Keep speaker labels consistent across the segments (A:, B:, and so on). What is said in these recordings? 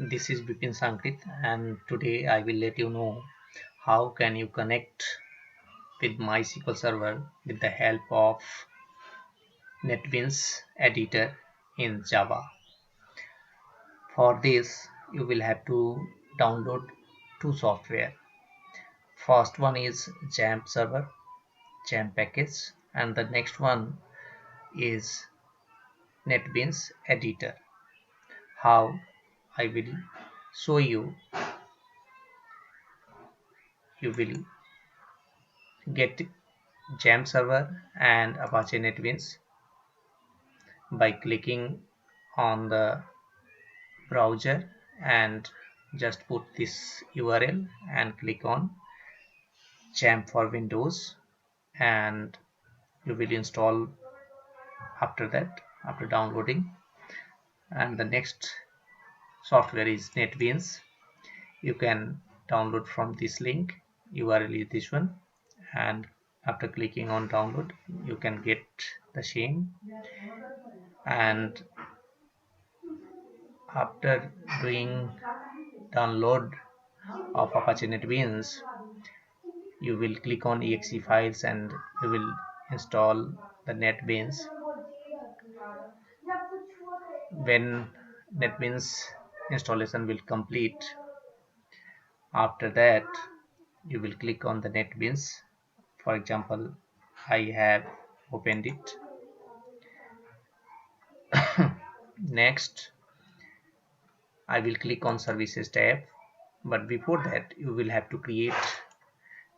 A: This is Bipin Sankrit, and today I will let you know how can you connect with MySQL Server with the help of NetBeans editor in Java. For this you will have to download two software. First one is XAMPP server, XAMPP package, and the next one is NetBeans editor. How I will show you. You will get XAMPP server and Apache NetBeans by clicking on the browser and just put this URL and click on XAMPP for Windows, and you will install after that, after downloading. And the next software is NetBeans. You can download from this link. URL is this one, and after clicking on download you can get the same. And after doing download of Apache NetBeans, you will click on exe files and you will install the NetBeans. When NetBeans installation will complete, after that you will click on the NetBeans. For example, I have opened it. Next I will click on services tab, but before that you will have to create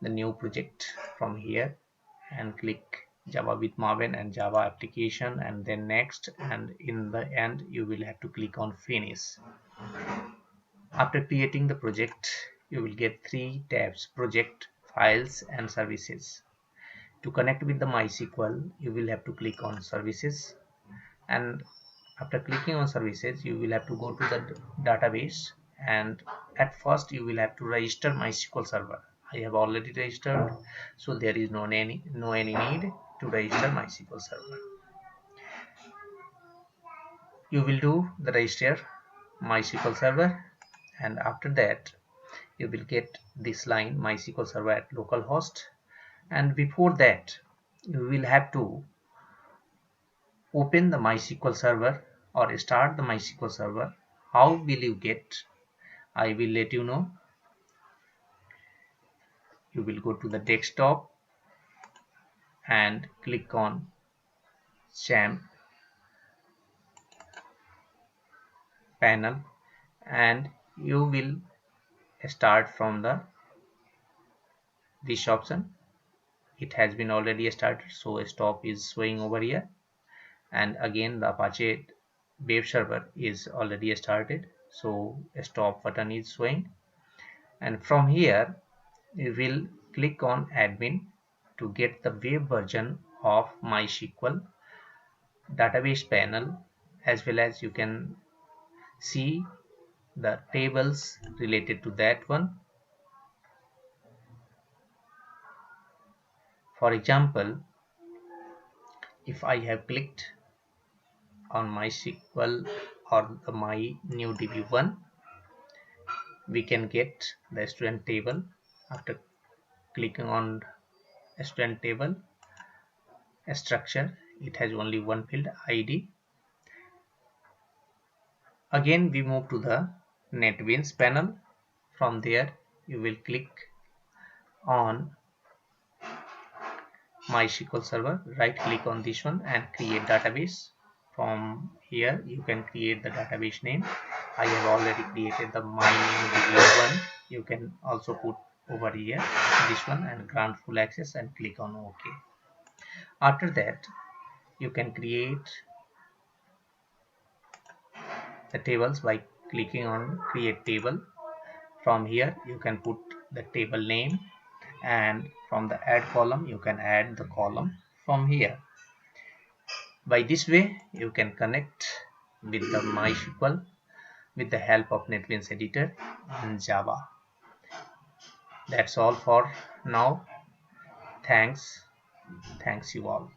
A: the new project from here and click Java with Maven and Java application, and then next, and in the end you will have to click on finish. After creating the project you will get three tabs: project, files and services. To connect with the MySQL you will have to click on services, and after clicking on services you will have to go to the database, and at first you will have to register MySQL server. I have already registered, so there is no any need to register MySQL server. You will do the register MySQL server, and after that you will get this line: MySQL server at localhost. And before that you will have to open the MySQL server or start the MySQL server. How will you get? I will let you know. You will go to the desktop and click on XAMPP panel, and you will start from this option. It has been already started, so stop is showing over here, and again the Apache web server is already started, so stop button is showing. And from here you will click on admin to get the web version of MySQL database panel, as well as you can see the tables related to that one. For example, if I have clicked on MySQL or the my new DB1, we can get the student table. After clicking on student table structure, it has only one field, ID. Again we move to the NetBeans panel. From there you will click on MySQL server, right click on this one and create database. From here you can create the database name. I have already created the my new DB1. You can also put over here this one and grant full access and click on OK. After that you can create the tables by clicking on create table. From here you can put the table name, and from the add column you can add the column from here. By this way you can connect with the MySQL with the help of NetBeans editor in Java. That's all for now. Thanks you all.